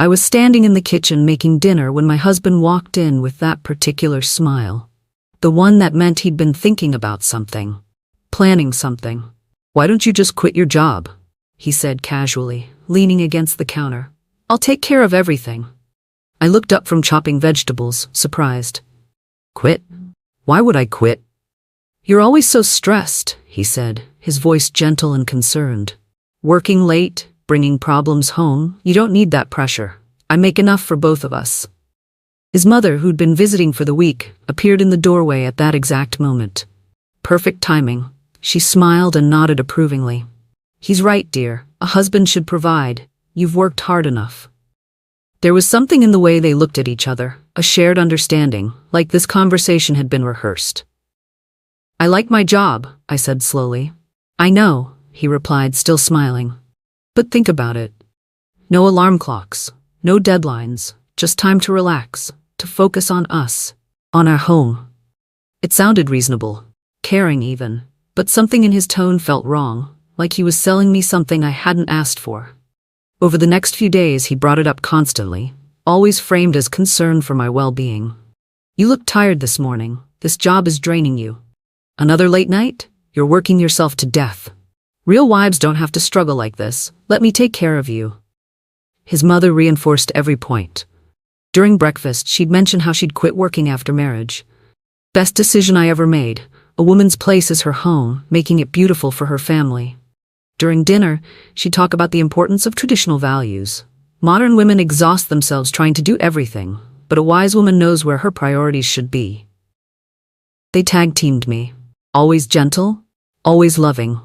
I was standing in the kitchen making dinner when my husband walked in with that particular smile. The one that meant he'd been thinking about something. Planning something. "Why don't you just quit your job?" he said casually, leaning against the counter. "I'll take care of everything." I looked up from chopping vegetables, surprised. "Quit? Why would I quit?" "You're always so stressed," he said, his voice gentle and concerned. "Working late, bringing problems home, you don't need that pressure. I make enough for both of us." His mother, who'd been visiting for the week, appeared in the doorway at that exact moment. Perfect timing. She smiled and nodded approvingly. "He's right, dear. A husband should provide. You've worked hard enough." There was something in the way they looked at each other, a shared understanding, like this conversation had been rehearsed. "I like my job," I said slowly. "I know," he replied, still smiling. "But think about it. No alarm clocks, no deadlines, just time to relax, to focus on us, on our home." It sounded reasonable, caring even, but something in his tone felt wrong, like he was selling me something I hadn't asked for. Over the next few days he brought it up constantly, always framed as concern for my well-being. "You look tired this morning. This job is draining you. Another late night? You're working yourself to death. Real wives don't have to struggle like this. Let me take care of you." His mother reinforced every point. During breakfast, she'd mention how she'd quit working after marriage. "Best decision I ever made. A woman's place is her home, making it beautiful for her family." During dinner, she'd talk about the importance of traditional values. Modern women exhaust themselves trying to do everything, but a wise woman knows where her priorities should be. They tag-teamed me. Always gentle, always loving,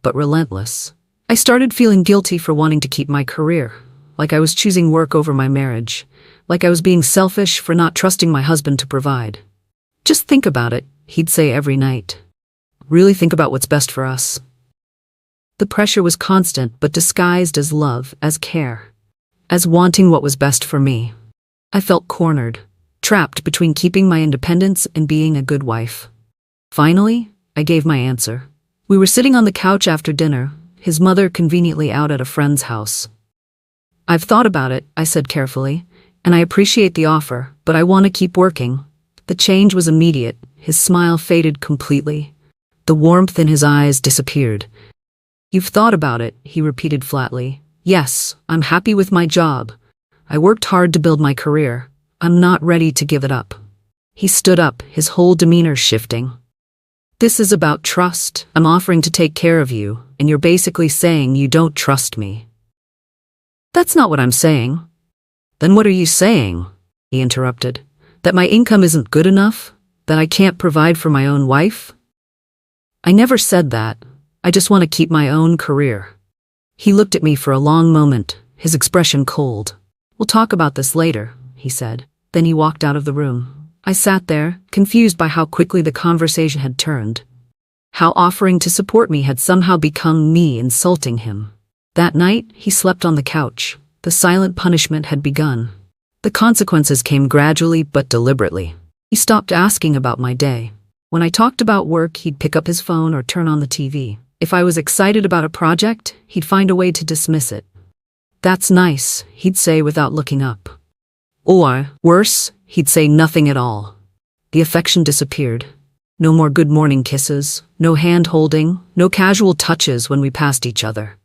but relentless. I started feeling guilty for wanting to keep my career, like I was choosing work over my marriage, like I was being selfish for not trusting my husband to provide. "Just think about it," he'd say every night. "Really think about what's best for us." The pressure was constant, but disguised as love, as care, as wanting what was best for me. I felt cornered, trapped between keeping my independence and being a good wife. Finally, I gave my answer. We were sitting on the couch after dinner, his mother conveniently out at a friend's house. "I've thought about it," I said carefully, "and I appreciate the offer, but I want to keep working." The change was immediate. His smile faded completely. The warmth in his eyes disappeared. "You've thought about it," he repeated flatly. "Yes, I'm happy with my job. I worked hard to build my career. I'm not ready to give it up." He stood up, his whole demeanor shifting. "This is about trust. I'm offering to take care of you, and you're basically saying you don't trust me." "That's not what I'm saying." "Then what are you saying?" he interrupted. "That my income isn't good enough? That I can't provide for my own wife?" "I never said that. I just want to keep my own career." He looked at me for a long moment, his expression cold. "We'll talk about this later," he said. Then he walked out of the room. I sat there, confused by how quickly the conversation had turned. How offering to support me had somehow become me insulting him. That night, he slept on the couch. The silent punishment had begun. The consequences came gradually but deliberately. He stopped asking about my day. When I talked about work, he'd pick up his phone or turn on the TV. If I was excited about a project, he'd find a way to dismiss it. "That's nice," he'd say without looking up. Or, worse, he'd say nothing at all. The affection disappeared. No more good morning kisses, no hand-holding, no casual touches when we passed each other.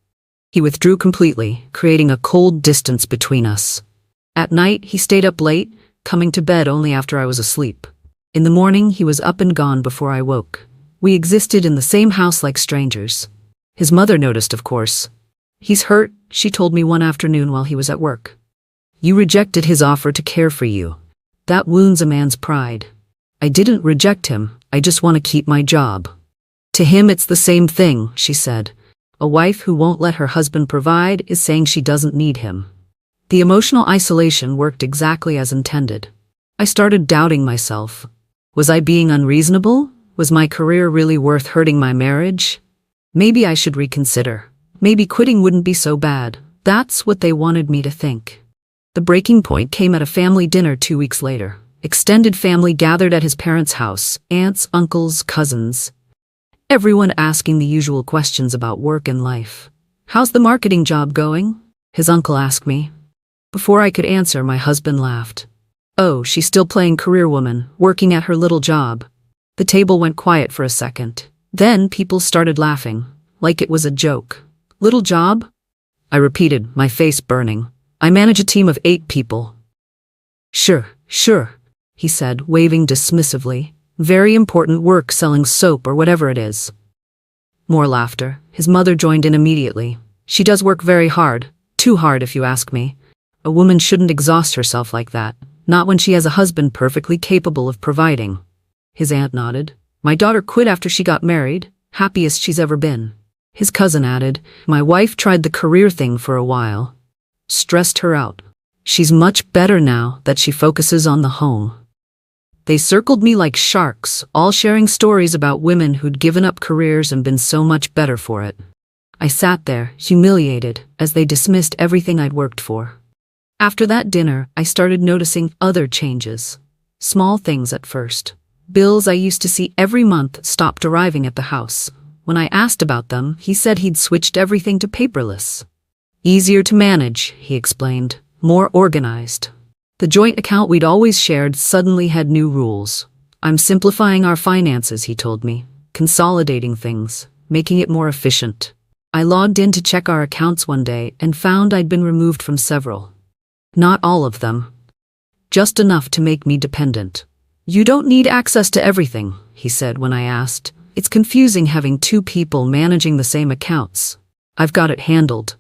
He withdrew completely, creating a cold distance between us. At night, he stayed up late, coming to bed only after I was asleep. In the morning, he was up and gone before I woke. We existed in the same house like strangers. His mother noticed, of course. "He's hurt," she told me one afternoon while he was at work. "You rejected his offer to care for you. That wounds a man's pride." "I didn't reject him, I just want to keep my job." "To him it's the same thing," she said. "A wife who won't let her husband provide is saying she doesn't need him." The emotional isolation worked exactly as intended. I started doubting myself. Was I being unreasonable? Was my career really worth hurting my marriage? Maybe I should reconsider. Maybe quitting wouldn't be so bad. That's what they wanted me to think. The breaking point came at a family dinner 2 weeks later. Extended family gathered at his parents' house, aunts, uncles, cousins. Everyone asking the usual questions about work and life. "How's the marketing job going?" his uncle asked me. Before I could answer, my husband laughed. Oh, she's still playing career woman, working at her little job. The table went quiet for a second. Then people started laughing, like it was a joke. Little job? I repeated, my face burning. I manage a team of 8 people. Sure, he said, waving dismissively. Very important work selling soap or whatever it is. More laughter. His mother joined in immediately. She does work very hard. Too hard if you ask me. A woman shouldn't exhaust herself like that. Not when she has a husband perfectly capable of providing. His aunt nodded. My daughter quit after she got married. Happiest she's ever been. His cousin added, my wife tried the career thing for a while. Stressed her out. She's much better now that she focuses on the home. They circled me like sharks, all sharing stories about women who'd given up careers and been so much better for it. I sat there, humiliated, as they dismissed everything I'd worked for. After that dinner, I started noticing other changes. Small things at first. Bills I used to see every month stopped arriving at the house. When I asked about them, he said he'd switched everything to paperless. Easier to manage, he explained. More organized. The joint account we'd always shared suddenly had new rules. I'm simplifying our finances, he told me. Consolidating things, making it more efficient. I logged in to check our accounts one day and found I'd been removed from several. Not all of them. Just enough to make me dependent. You don't need access to everything, he said when I asked. It's confusing having 2 people managing the same accounts. I've got it handled.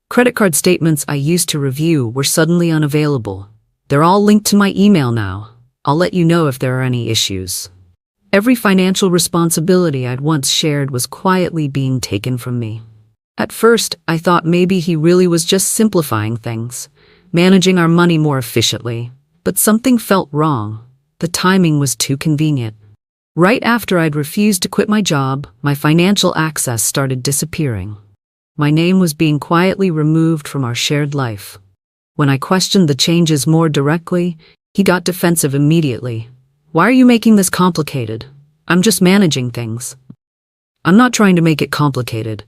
Credit card statements I used to review were suddenly unavailable. They're all linked to my email now. I'll let you know if there are any issues. Every financial responsibility I'd once shared was quietly being taken from me. At first, I thought maybe he really was just simplifying things, managing our money more efficiently. But something felt wrong. The timing was too convenient. Right after I'd refused to quit my job, my financial access started disappearing. My name was being quietly removed from our shared life. When I questioned the changes more directly, he got defensive immediately. Why are you making this complicated? I'm just managing things. I'm not trying to make it complicated.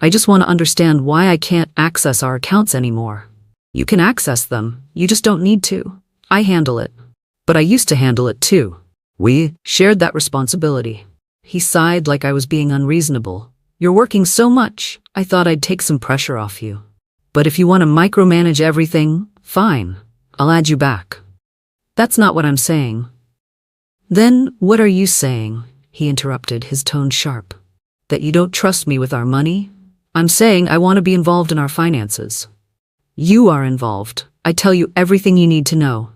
I just want to understand why I can't access our accounts anymore. You can access them, you just don't need to. I handle it. But I used to handle it too. We shared that responsibility. He sighed like I was being unreasonable. You're working so much, I thought I'd take some pressure off you. But if you want to micromanage everything, fine. I'll add you back. That's not what I'm saying. Then what are you saying? He interrupted, his tone sharp. That you don't trust me with our money? I'm saying I want to be involved in our finances. You are involved. I tell you everything you need to know.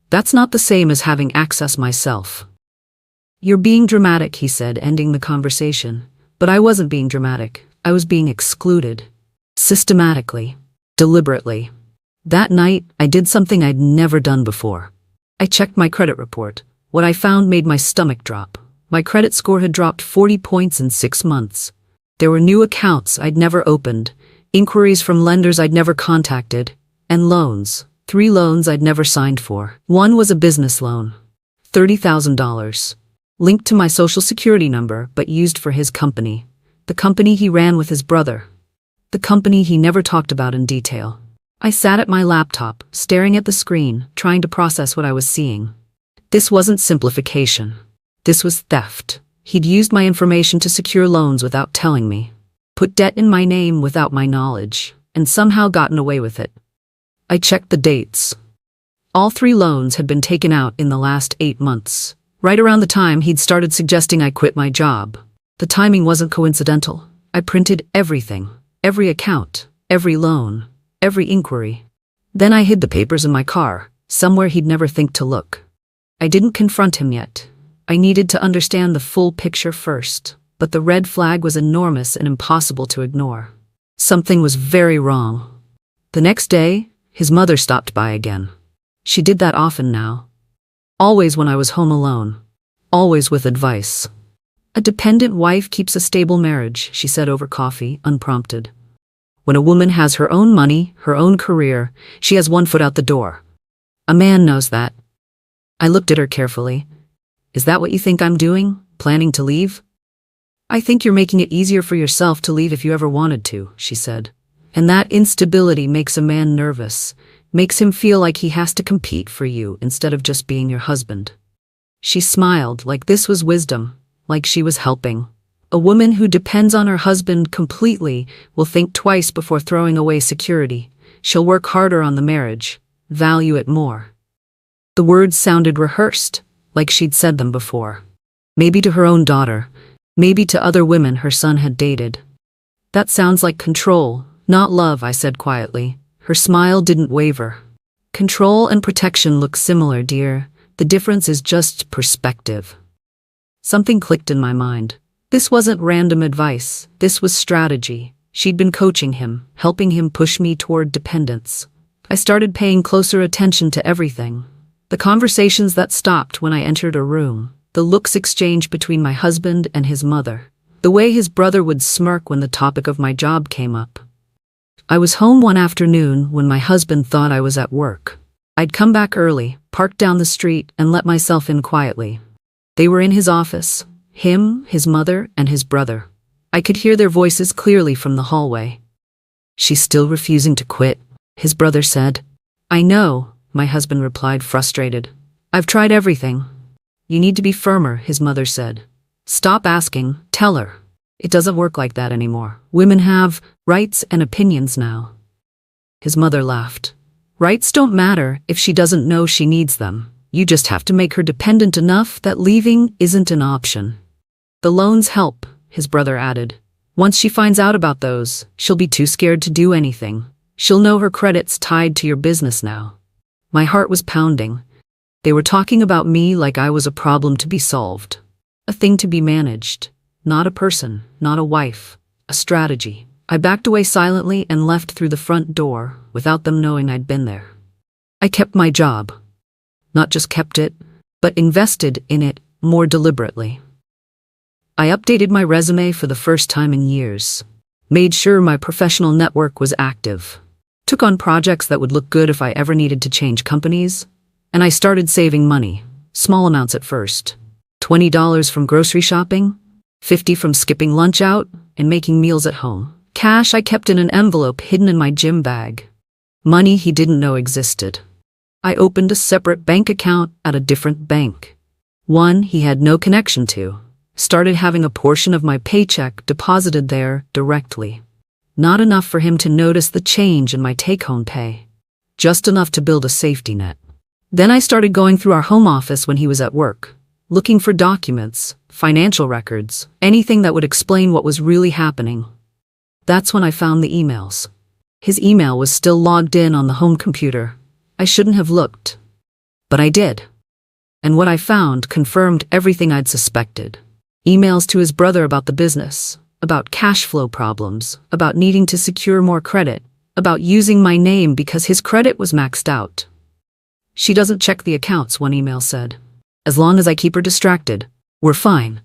That's not the same as having access myself. You're being dramatic, he said, ending the conversation. But I wasn't being dramatic. I was being excluded. Systematically. Deliberately. That night, I did something I'd never done before. I checked my credit report. What I found made my stomach drop. My credit score had dropped 40 points in 6 months. There were new accounts I'd never opened, inquiries from lenders I'd never contacted, and loans. 3 loans I'd never signed for. One was a business loan. $30,000. Linked to my social security number, but used for his company. The company he ran with his brother. The company he never talked about in detail. I sat at my laptop, staring at the screen, trying to process what I was seeing. This wasn't simplification. This was theft. He'd used my information to secure loans without telling me. Put debt in my name without my knowledge, and somehow gotten away with it. I checked the dates. All 3 loans had been taken out in the last 8 months, right around the time he'd started suggesting I quit my job. The timing wasn't coincidental. I printed everything, every account, every loan, every inquiry. Then I hid the papers in my car, somewhere he'd never think to look. I didn't confront him yet. I needed to understand the full picture first, but the red flag was enormous and impossible to ignore. Something was very wrong. The next day, his mother stopped by again. She did that often now. Always when I was home alone. Always with advice. A dependent wife keeps a stable marriage, she said over coffee, unprompted. When a woman has her own money, her own career, she has one foot out the door. A man knows that. I looked at her carefully. Is that what you think I'm doing? Planning to leave? I think you're making it easier for yourself to leave if you ever wanted to, she said. And that instability makes a man nervous, makes him feel like he has to compete for you instead of just being your husband. She smiled like this was wisdom, like she was helping. A woman who depends on her husband completely will think twice before throwing away security. She'll work harder on the marriage, value it more. The words sounded rehearsed, like she'd said them before. Maybe to her own daughter, maybe to other women her son had dated. That sounds like control, not love, I said quietly. Her smile didn't waver. Control and protection look similar, dear. The difference is just perspective. Something clicked in my mind. This wasn't random advice. This was strategy. She'd been coaching him, helping him push me toward dependence. I started paying closer attention to everything. The conversations that stopped when I entered a room, the looks exchanged between my husband and his mother, the way his brother would smirk when the topic of my job came up. I was home one afternoon when my husband thought I was at work. I'd come back early, parked down the street, and let myself in quietly. They were in his office, him, his mother, and his brother. I could hear their voices clearly from the hallway. "She's still refusing to quit," his brother said. "I know," my husband replied, frustrated. "I've tried everything." "You need to be firmer," his mother said. "Stop asking, tell her. It doesn't work like that anymore. Women have rights and opinions now." His mother laughed. "Rights don't matter if she doesn't know she needs them. You just have to make her dependent enough that leaving isn't an option." "The loans help," his brother added. "Once she finds out about those, she'll be too scared to do anything. She'll know her credit's tied to your business now." My heart was pounding. They were talking about me like I was a problem to be solved. A thing to be managed. Not a person, not a wife. A strategy. I backed away silently and left through the front door, without them knowing I'd been there. I kept my job. Not just kept it, but invested in it more deliberately. I updated my resume for the first time in years. Made sure my professional network was active. Took on projects that would look good if I ever needed to change companies. And I started saving money. Small amounts at first. $20 from grocery shopping, $50 from skipping lunch out, and making meals at home. Cash I kept in an envelope hidden in my gym bag. Money he didn't know existed. I opened a separate bank account at a different bank. One he had no connection to. Started having a portion of my paycheck deposited there directly. Not enough for him to notice the change in my take-home pay. Just enough to build a safety net. Then I started going through our home office when he was at work, looking for documents, financial records, anything that would explain what was really happening. That's when I found the emails. His email was still logged in on the home computer. I shouldn't have looked. But I did. And what I found confirmed everything I'd suspected. Emails to his brother about the business, about cash flow problems, about needing to secure more credit, about using my name because his credit was maxed out. "She doesn't check the accounts," one email said. "As long as I keep her distracted, we're fine."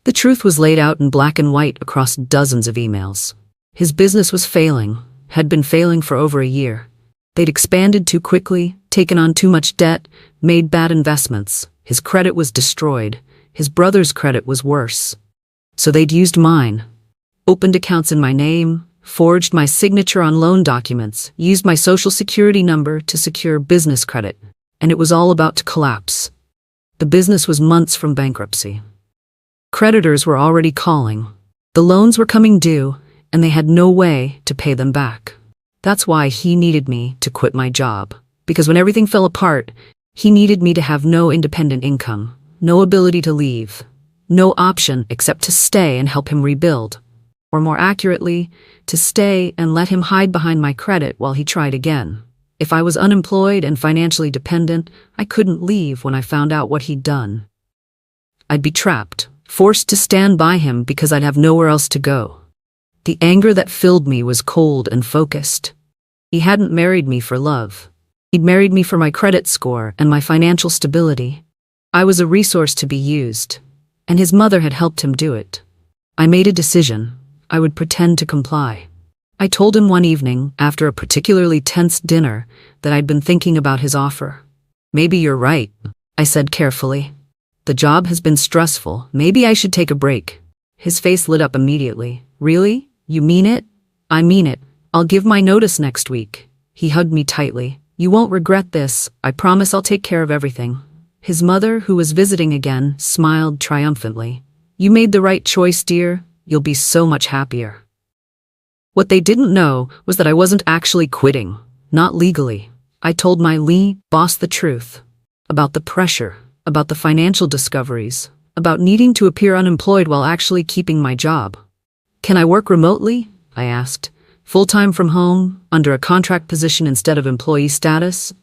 The truth was laid out in black and white across dozens of emails. His business was failing, had been failing for over a year. They'd expanded too quickly, taken on too much debt, made bad investments. His credit was destroyed. His brother's credit was worse. So they'd used mine. Opened accounts in my name, forged my signature on loan documents, used my social security number to secure business credit, and it was all about to collapse. The business was months from bankruptcy. Creditors were already calling. The loans were coming due, and they had no way to pay them back. That's why he needed me to quit my job, because when everything fell apart, he needed me to have no independent income, no ability to leave, no option except to stay and help him rebuild. Or more accurately, to stay and let him hide behind my credit while he tried again. If I was unemployed and financially dependent, I couldn't leave when I found out what he'd done. I'd be trapped, forced to stand by him because I'd have nowhere else to go. The anger that filled me was cold and focused. He hadn't married me for love. He'd married me for my credit score and my financial stability. I was a resource to be used, and his mother had helped him do it. I made a decision. I would pretend to comply. I told him one evening, after a particularly tense dinner, that I'd been thinking about his offer. "Maybe you're right," I said carefully. "The job has been stressful. Maybe I should take a break." His face lit up immediately. "Really? You mean it?" "I mean it. I'll give my notice next week. He hugged me tightly. You won't regret this. I promise I'll take care of everything. His mother, who was visiting again, smiled triumphantly. You made the right choice, dear. You'll be so much happier. What they didn't know was that I wasn't actually quitting. Not legally. I told my boss the truth. About the pressure. About the financial discoveries. About needing to appear unemployed while actually keeping my job. Can I work remotely? I asked. Full-time from home, under a contract position instead of employee status?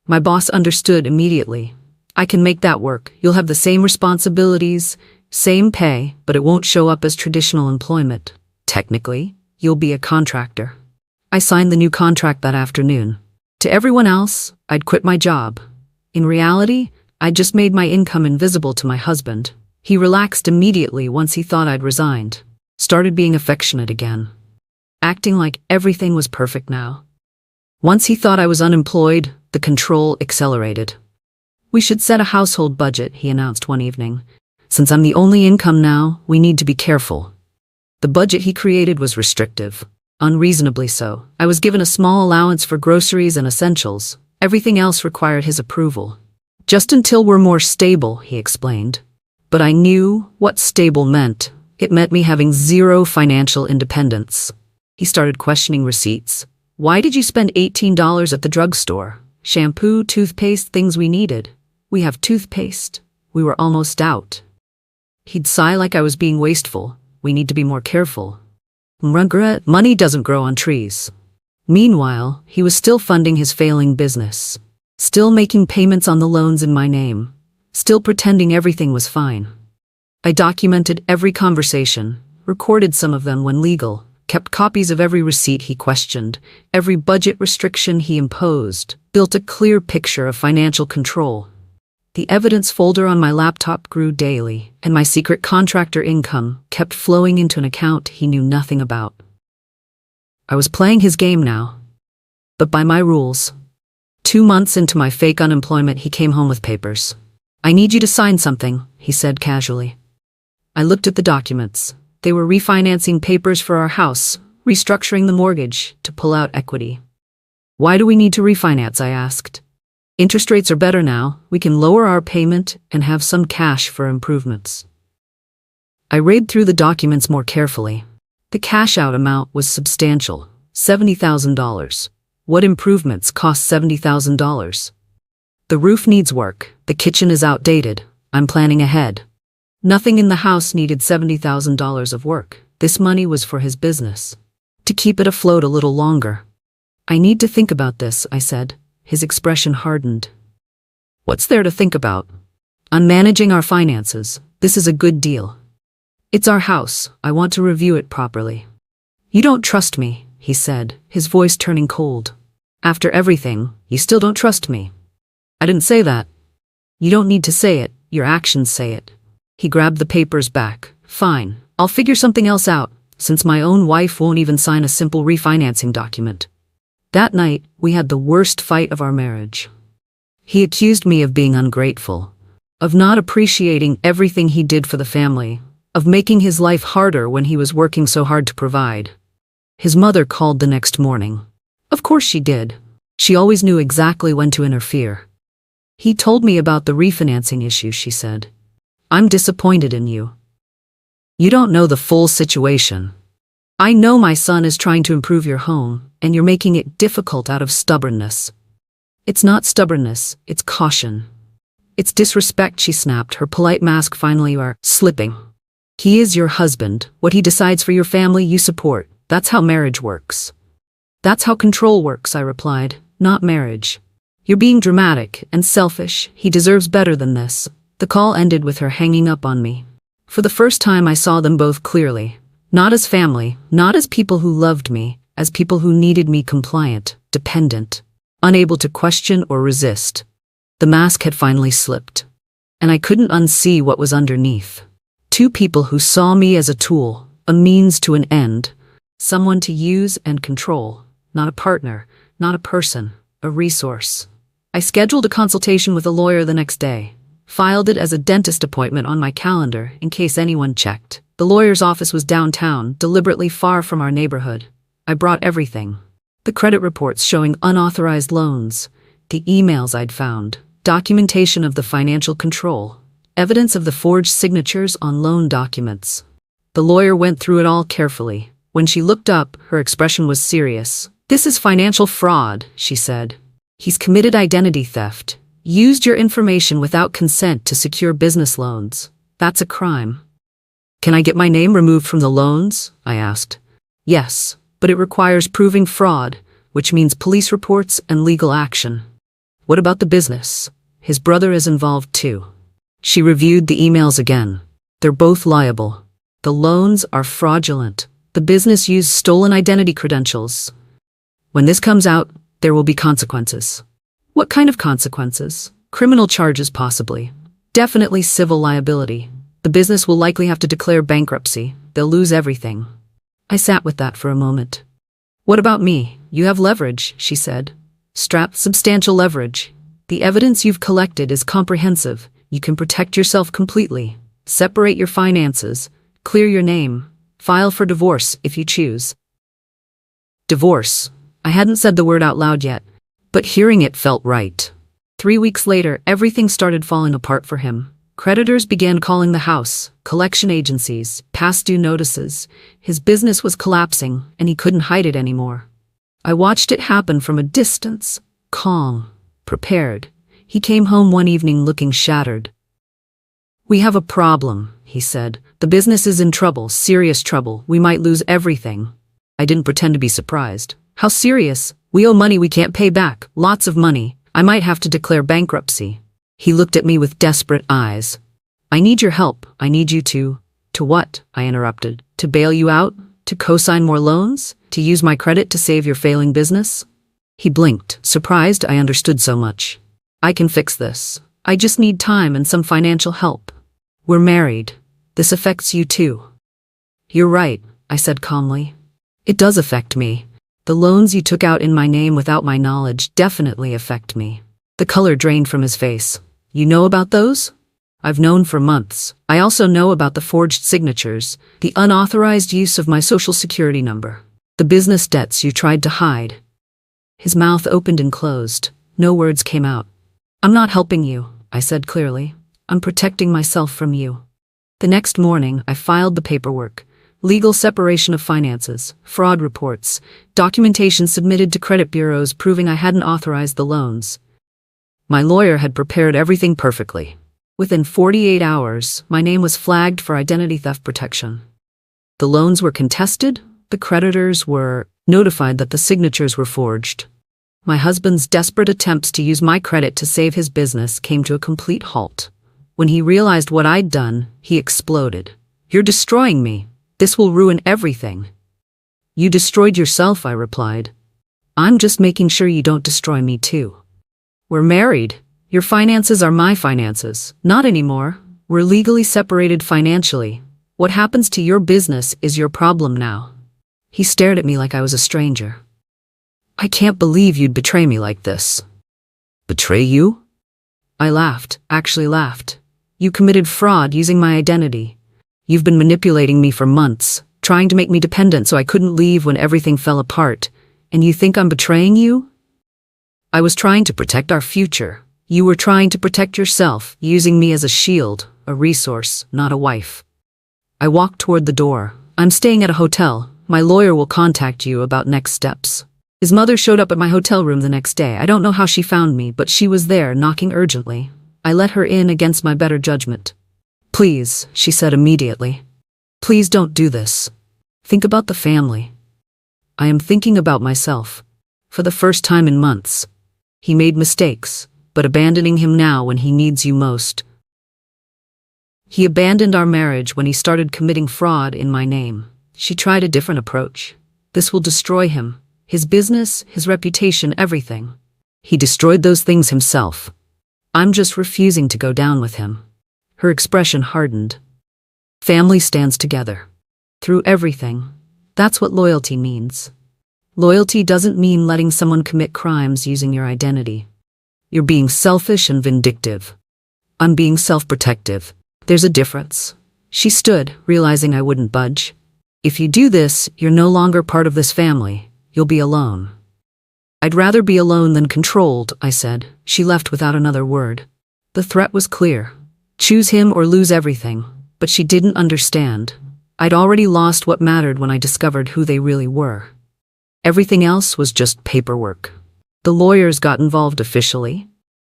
My boss understood immediately. I can make that work. You'll have the same responsibilities, same pay, but it won't show up as traditional employment. Technically, you'll be a contractor. I signed the new contract that afternoon. To everyone else, I'd quit my job. In reality, I'd just made my income invisible to my husband. He relaxed immediately once he thought I'd resigned. Started being affectionate again. Acting like everything was perfect now. Once he thought I was unemployed, the control accelerated. We should set a household budget, he announced one evening. Since I'm the only income now, we need to be careful. The budget he created was restrictive. Unreasonably so. I was given a small allowance for groceries and essentials. Everything else required his approval. Just until we're more stable, he explained. But I knew what stable meant. It meant me having zero financial independence. He started questioning receipts. Why did you spend $18 at the drugstore? Shampoo, toothpaste, things we needed. We have toothpaste. We were almost out. He'd sigh like I was being wasteful. We need to be more careful. Money doesn't grow on trees. Meanwhile, he was still funding his failing business. Still making payments on the loans in my name. Still pretending everything was fine. I documented every conversation, recorded some of them when legal, kept copies of every receipt he questioned, every budget restriction he imposed, built a clear picture of financial control. The evidence folder on my laptop grew daily, and my secret contractor income kept flowing into an account he knew nothing about. I was playing his game now, but by my rules. 2 months into my fake unemployment, he came home with papers. I need you to sign something, he said casually. I looked at the documents. They were refinancing papers for our house, restructuring the mortgage to pull out equity. Why do we need to refinance? I asked. Interest rates are better now. We can lower our payment and have some cash for improvements. I read through the documents more carefully. The cash-out amount was substantial, $70,000. What improvements cost $70,000? The roof needs work. The kitchen is outdated. I'm planning ahead. Nothing in the house needed $70,000 of work. This money was for his business. To keep it afloat a little longer. I need to think about this, I said. His expression hardened. What's there to think about? I'm managing our finances. This is a good deal. It's our house. I want to review it properly. You don't trust me, he said, his voice turning cold. After everything, you still don't trust me. I didn't say that. You don't need to say it. Your actions say it. He grabbed the papers back. Fine, I'll figure something else out, since my own wife won't even sign a simple refinancing document. That night, we had the worst fight of our marriage. He accused me of being ungrateful, of not appreciating everything he did for the family, of making his life harder when he was working so hard to provide. His mother called the next morning. Of course she did. She always knew exactly when to interfere. He told me about the refinancing issue, she said. I'm disappointed in you. You don't know the full situation. I know my son is trying to improve your home, and you're making it difficult out of stubbornness. It's not stubbornness, it's caution. It's disrespect, she snapped, her polite mask finally slipping. He is your husband. What he decides for your family, you support. That's how marriage works. That's how control works, I replied, not marriage. You're being dramatic and selfish. He deserves better than this. The call ended with her hanging up on me. For the first time, I saw them both clearly. Not as family, not as people who loved me, as people who needed me compliant, dependent, unable to question or resist. The mask had finally slipped, and I couldn't unsee what was underneath. Two people who saw me as a tool, a means to an end, someone to use and control, not a partner, not a person, a resource. I scheduled a consultation with a lawyer the next day, filed it as a dentist appointment on my calendar in case anyone checked. The lawyer's office was downtown, deliberately far from our neighborhood. I brought everything. The credit reports showing unauthorized loans, the emails I'd found, documentation of the financial control, evidence of the forged signatures on loan documents. The lawyer went through it all carefully. When she looked up, her expression was serious. "This is financial fraud," she said. "He's committed identity theft, used your information without consent to secure business loans. That's a crime." "Can I get my name removed from the loans?" I asked. "Yes, but it requires proving fraud, which means police reports and legal action." "What about the business? His brother is involved too." She reviewed the emails again. "They're both liable. The loans are fraudulent. The business used stolen identity credentials. When this comes out, there will be consequences." "What kind of consequences?" "Criminal charges possibly. Definitely civil liability. The business will likely have to declare bankruptcy. They'll lose everything." I sat with that for a moment. "What about me? You have leverage," she said. "Strapped substantial leverage. The evidence you've collected is comprehensive. You can protect yourself completely. Separate your finances. Clear your name. File for divorce if you choose." Divorce. I hadn't said the word out loud yet, but hearing it felt right. 3 weeks later, everything started falling apart for him. Creditors began calling the house, collection agencies, past due notices. His business was collapsing, and he couldn't hide it anymore. I watched it happen from a distance, calm, prepared. He came home one evening looking shattered. "We have a problem," he said. "The business is in trouble, serious trouble. We might lose everything." I didn't pretend to be surprised. "How serious?" "We owe money we can't pay back, lots of money. I might have to declare bankruptcy." He looked at me with desperate eyes. "I need your help. I need you to—" "To what?" I interrupted. "To bail you out? To co-sign more loans? To use my credit to save your failing business?" He blinked, surprised I understood so much. "I can fix this. I just need time and some financial help. We're married. This affects you too." "You're right," I said calmly. "It does affect me. The loans you took out in my name without my knowledge definitely affect me." The color drained from his face. "You know about those?" "I've known for months. I also know about the forged signatures, the unauthorized use of my social security number, the business debts you tried to hide." His mouth opened and closed. No words came out. "I'm not helping you," I said clearly. "I'm protecting myself from you." The next morning, I filed the paperwork. Legal separation of finances, fraud reports, documentation submitted to credit bureaus proving I hadn't authorized the loans. My lawyer had prepared everything perfectly. Within 48 hours, my name was flagged for identity theft protection. The loans were contested. The creditors were notified that the signatures were forged. My husband's desperate attempts to use my credit to save his business came to a complete halt. When he realized what I'd done, he exploded. "You're destroying me. This will ruin everything." "You destroyed yourself," I replied. "I'm just making sure you don't destroy me too. We're married. Your finances are my finances. Not anymore. We're legally separated financially. What happens to your business is your problem now." He stared at me like I was a stranger. "I can't believe you'd betray me like this." "Betray you?" I laughed, actually laughed. "You committed fraud using my identity. You've been manipulating me for months, trying to make me dependent so I couldn't leave when everything fell apart. And you think I'm betraying you?" "I was trying to protect our future. You were trying to protect yourself, using me as a shield, a resource, not a wife." I walked toward the door. "I'm staying at a hotel. My lawyer will contact you about next steps." His mother showed up at my hotel room the next day. I don't know how she found me, but she was there, knocking urgently. I let her in against my better judgment. "Please," she said immediately. "Please don't do this. Think about the family." "I am thinking about myself. For the first time in months. He made mistakes, but abandoning him now when he needs you most." He abandoned our marriage when he started committing fraud in my name. She tried a different approach. This will destroy him, his business, his reputation, everything. He destroyed those things himself. I'm just refusing to go down with him. Her expression hardened. Family stands together. Through everything. That's what loyalty means. Loyalty doesn't mean letting someone commit crimes using your identity. You're being selfish and vindictive. I'm being self-protective. There's a difference. She stood, realizing I wouldn't budge. If you do this, you're no longer part of this family. You'll be alone. I'd rather be alone than controlled, I said. She left without another word. The threat was clear. Choose him or lose everything. But she didn't understand. I'd already lost what mattered when I discovered who they really were. Everything else was just paperwork. The lawyers got involved officially.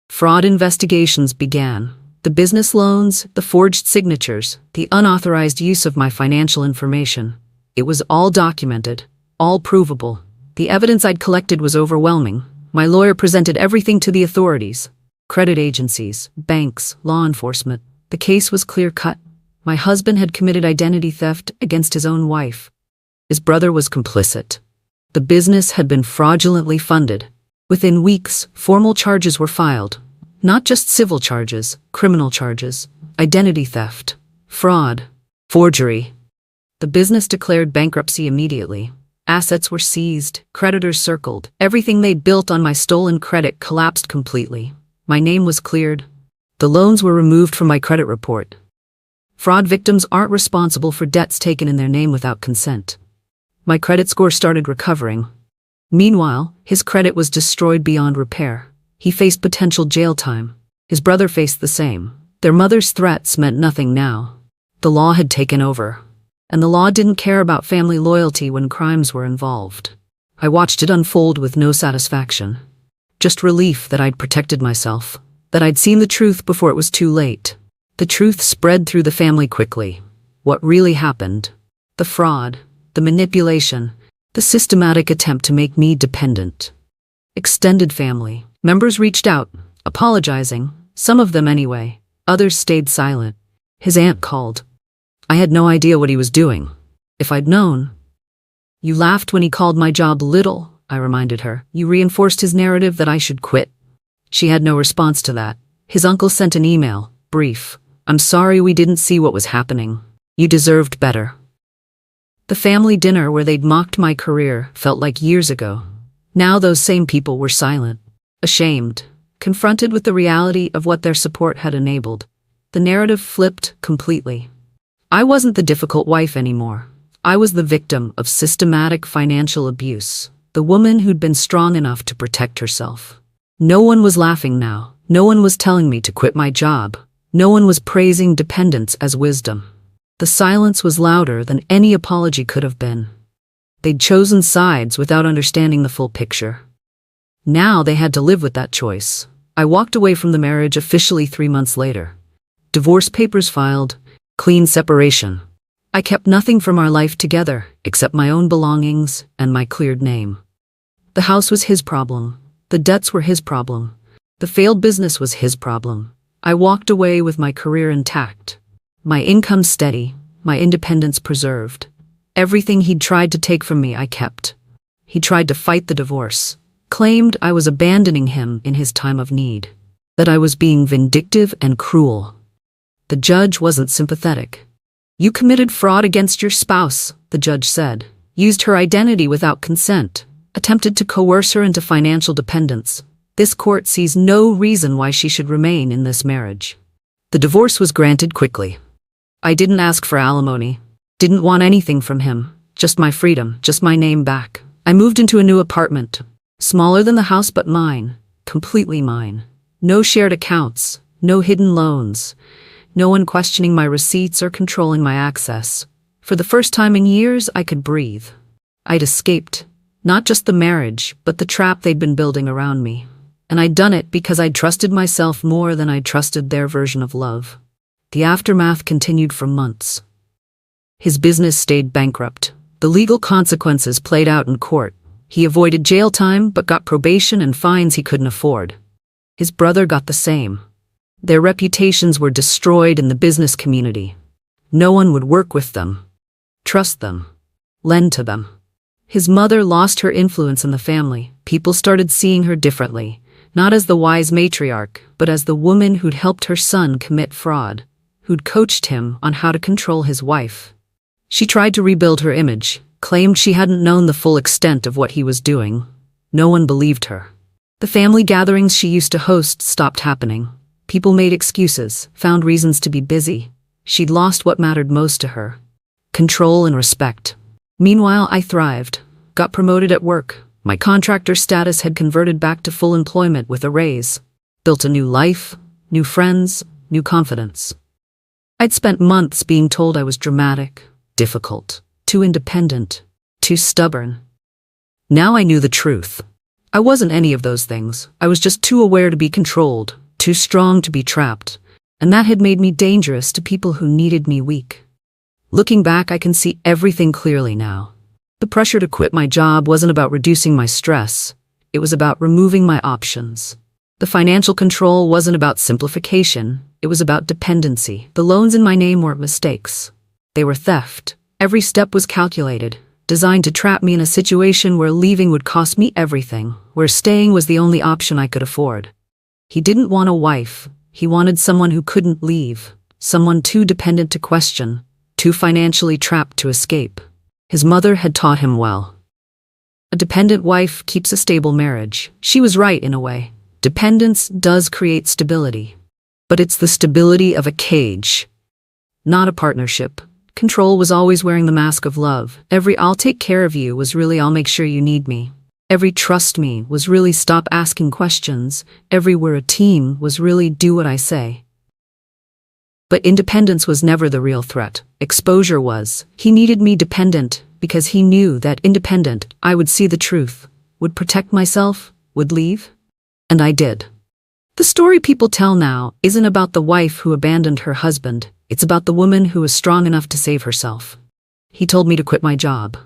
Fraud investigations began. The business loans, the forged signatures, the unauthorized use of my financial information. It was all documented, all provable. The evidence I'd collected was overwhelming. My lawyer presented everything to the authorities. Credit agencies, banks, law enforcement. The case was clear-cut. My husband had committed identity theft against his own wife. His brother was complicit. The business had been fraudulently funded. Within weeks, formal charges were filed. Not just civil charges, criminal charges, identity theft, fraud, forgery. The business declared bankruptcy immediately. Assets were seized, creditors circled. Everything they'd built on my stolen credit collapsed completely. My name was cleared. The loans were removed from my credit report. Fraud victims aren't responsible for debts taken in their name without consent. My credit score started recovering. Meanwhile, his credit was destroyed beyond repair. He faced potential jail time. His brother faced the same. Their mother's threats meant nothing now. The law had taken over. And the law didn't care about family loyalty when crimes were involved. I watched it unfold with no satisfaction. Just relief that I'd protected myself, that I'd seen the truth before it was too late. The truth spread through the family quickly. What really happened? The fraud, the manipulation, the systematic attempt to make me dependent. Extended family. Members reached out, apologizing, some of them anyway. Others stayed silent. His aunt called. I had no idea what he was doing. If I'd known. You laughed when he called my job little, I reminded her. You reinforced his narrative that I should quit. She had no response to that. His uncle sent an email, brief. I'm sorry we didn't see what was happening. You deserved better. The family dinner where they'd mocked my career felt like years ago. Now those same people were silent, ashamed, confronted with the reality of what their support had enabled. The narrative flipped completely. I wasn't the difficult wife anymore. I was the victim of systematic financial abuse, the woman who'd been strong enough to protect herself. No one was laughing now. No one was telling me to quit my job. No one was praising dependence as wisdom. The silence was louder than any apology could have been. They'd chosen sides without understanding the full picture. Now they had to live with that choice. I walked away from the marriage officially 3 months later. Divorce papers filed, clean separation. I kept nothing from our life together except my own belongings and my cleared name. The house was his problem. The debts were his problem. The failed business was his problem. I walked away with my career intact. My income steady, my independence preserved. Everything he'd tried to take from me I kept. He tried to fight the divorce, claimed I was abandoning him in his time of need, that I was being vindictive and cruel. The judge wasn't sympathetic. You committed fraud against your spouse, the judge said, used her identity without consent, attempted to coerce her into financial dependence. This court sees no reason why she should remain in this marriage. The divorce was granted quickly. I didn't ask for alimony, didn't want anything from him, just my freedom, just my name back. I moved into a new apartment, smaller than the house but mine, completely mine. No shared accounts, no hidden loans, no one questioning my receipts or controlling my access. For the first time in years, I could breathe. I'd escaped, not just the marriage, but the trap they'd been building around me. And I'd done it because I'd trusted myself more than I'd trusted their version of love. The aftermath continued for months. His business stayed bankrupt. The legal consequences played out in court. He avoided jail time but got probation and fines he couldn't afford. His brother got the same. Their reputations were destroyed in the business community. No one would work with them, trust them, lend to them. His mother lost her influence in the family. People started seeing her differently, not as the wise matriarch, but as the woman who'd helped her son commit fraud, who'd coached him on how to control his wife. She tried to rebuild her image, claimed she hadn't known the full extent of what he was doing. No one believed her. The family gatherings she used to host stopped happening. People made excuses, found reasons to be busy. She'd lost what mattered most to her: control and respect. Meanwhile, I thrived, got promoted at work. My contractor status had converted back to full employment with a raise. Built a new life, new friends, new confidence. I'd spent months being told I was dramatic, difficult, too independent, too stubborn. Now I knew the truth. I wasn't any of those things. I was just too aware to be controlled, too strong to be trapped, and that had made me dangerous to people who needed me weak. Looking back, I can see everything clearly now. The pressure to quit my job wasn't about reducing my stress. It was about removing my options. The financial control wasn't about simplification. It was about dependency. The loans in my name weren't mistakes. They were theft. Every step was calculated, designed to trap me in a situation where leaving would cost me everything, where staying was the only option I could afford. He didn't want a wife. He wanted someone who couldn't leave, someone too dependent to question, too financially trapped to escape. His mother had taught him well. A dependent wife keeps a stable marriage. She was right in a way. Dependence does create stability. But it's the stability of a cage, not a partnership. Control was always wearing the mask of love. Every "I'll take care of you" was really "I'll make sure you need me." Every "trust me" was really "stop asking questions." Every "we're a team" was really "do what I say." But independence was never the real threat. Exposure was. He needed me dependent because he knew that independent, I would see the truth, would protect myself, would leave. And I did. The story people tell now isn't about the wife who abandoned her husband. It's about the woman who was strong enough to save herself. He told me to quit my job.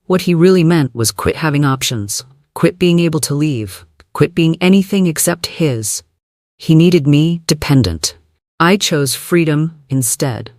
What he really meant was quit having options, quit being able to leave, quit being anything except his. He needed me dependent. I chose freedom instead.